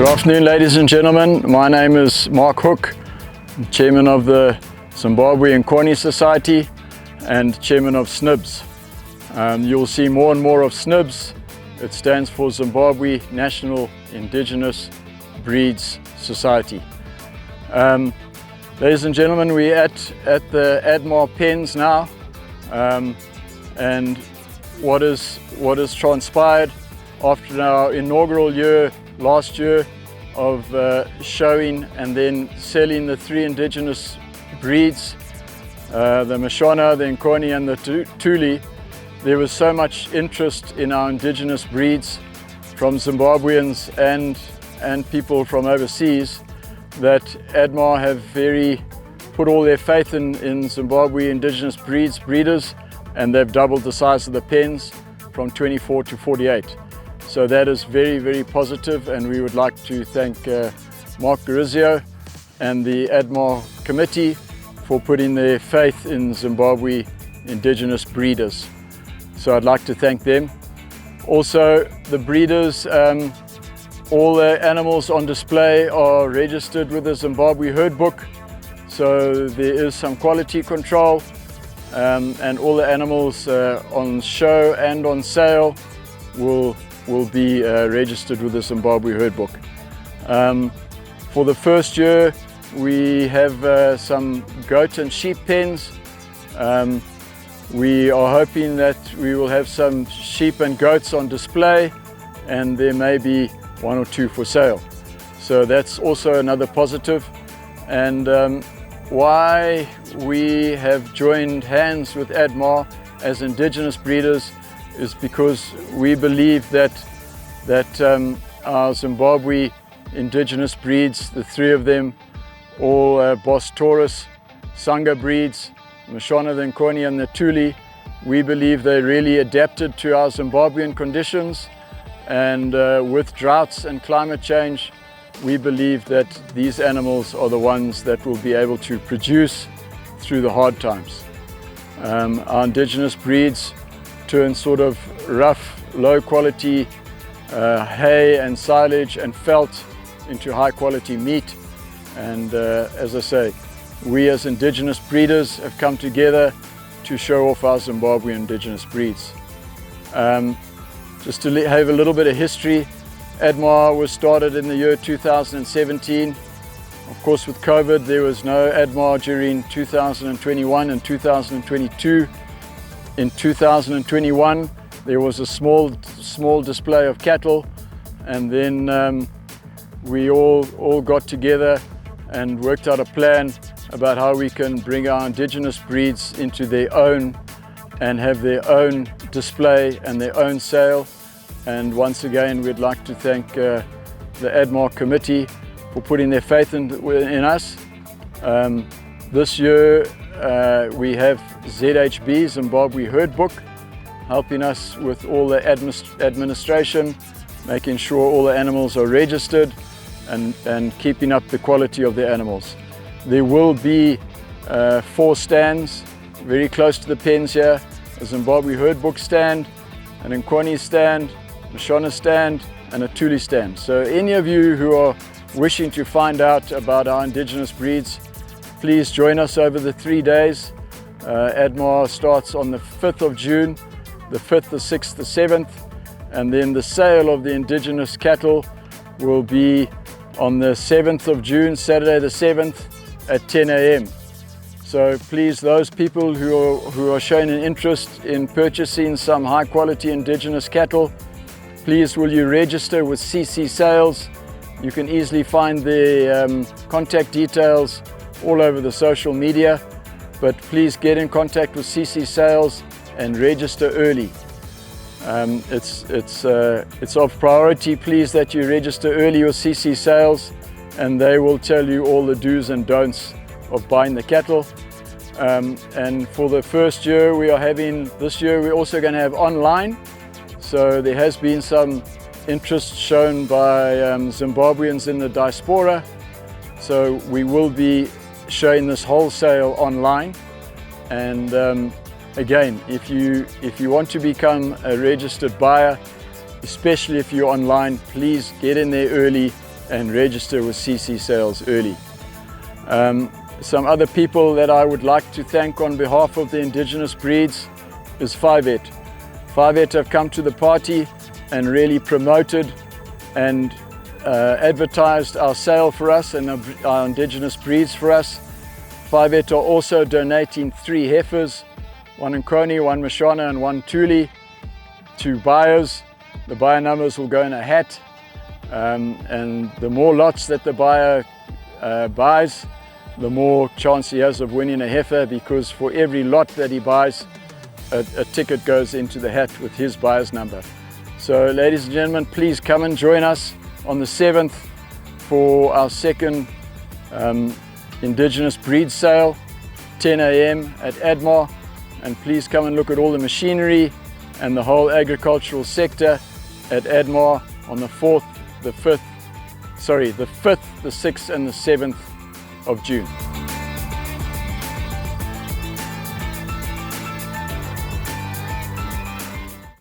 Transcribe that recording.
Good afternoon, ladies and gentlemen. My name is Mark Hook, Chairman of the Zimbabwe and Corny Society and Chairman of ZNIBS. You'll see more and more of ZNIBS. It stands for Zimbabwe National Indigenous Breeds Society. Ladies and gentlemen, we're at the ADMAR pens now, and what has transpired after our inaugural year last year of showing and then selling the 3 indigenous breeds, the Mashona, the Nkoni and the Tuli. There was so much interest in our indigenous breeds from Zimbabweans and people from overseas that ADMAR have put all their faith in Zimbabwe indigenous breeders, and they've doubled the size of the pens from 24 to 48. So that is very, very positive, and we would like to thank Mark Garizio and the ADMAR committee for putting their faith in Zimbabwe indigenous breeders. So I'd like to thank them. Also, the breeders, all the animals on display are registered with the Zimbabwe herd book, so there is some quality control, and all the animals on show and on sale will be registered with the Zimbabwe herd book. For the first year, we have some goat and sheep pens. We are hoping that we will have some sheep and goats on display, and there may be 1 or 2 for sale. So that's also another positive. And why we have joined hands with ADMAR as indigenous breeders is because we believe that our Zimbabwe indigenous breeds, the 3 of them, all Bos Taurus, Sangha breeds, Mashona, the Nkoni and the Tuli, we believe they really adapted to our Zimbabwean conditions, and with droughts and climate change, we believe that these animals are the ones that will be able to produce through the hard times. Our indigenous breeds turn sort of rough, low quality hay and silage and felt into high quality meat. And as I say, we as indigenous breeders have come together to show off our Zimbabwe indigenous breeds. Just to have a little bit of history, ADMAR was started in the year 2017. Of course, with COVID, there was no ADMAR during 2021 and 2022. In 2021, there was a small display of cattle, and then we all got together and worked out a plan about how we can bring our indigenous breeds into their own and have their own display and their own sale. And once again, we'd like to thank the ADMAR committee for putting their faith in us. This year we have ZHB, Zimbabwe Herd Book, helping us with all the administration, making sure all the animals are registered and keeping up the quality of the animals. There will be 4 stands very close to the pens here: a Zimbabwe Herd Book stand, an Nkoni stand, a Mashona stand and a Tuli stand. So any of you who are wishing to find out about our indigenous breeds, please join us over the 3 days. ADMAR starts on the 5th of June, the 5th, the 6th, the 7th, and then the sale of the indigenous cattle will be on the 7th of June, Saturday the 7th at 10 a.m. So please, those people who are showing an interest in purchasing some high quality indigenous cattle, please will you register with CC Sales. You can easily find the contact details all over the social media, but please get in contact with CC Sales and register early. It's of priority, please, that you register early with CC Sales, and they will tell you all the do's and don'ts of buying the cattle. And for the first year this year we're also going to have online. So there has been some interest shown by Zimbabweans in the diaspora. So we will be showing this wholesale online. And again, if you want to become a registered buyer, especially if you're online, please get in there early and register with CC Sales early. Some other people that I would like to thank on behalf of the indigenous breeds is 5.Et. 5.Et have come to the party and really promoted and advertised our sale for us and our indigenous breeds for us. 5.Et are also donating 3 heifers, 1 Nkoni, 1 Moshana and 1 Thuli, to buyers. The buyer numbers will go in a hat, and the more lots that the buyer buys, the more chance he has of winning a heifer, because for every lot that he buys, a ticket goes into the hat with his buyer's number. So ladies and gentlemen, please come and join us on the 7th for our second Indigenous breed sale, 10 AM at ADMAR, and please come and look at all the machinery and the whole agricultural sector at ADMAR on the 4th, the 5th, the 6th and the 7th of June.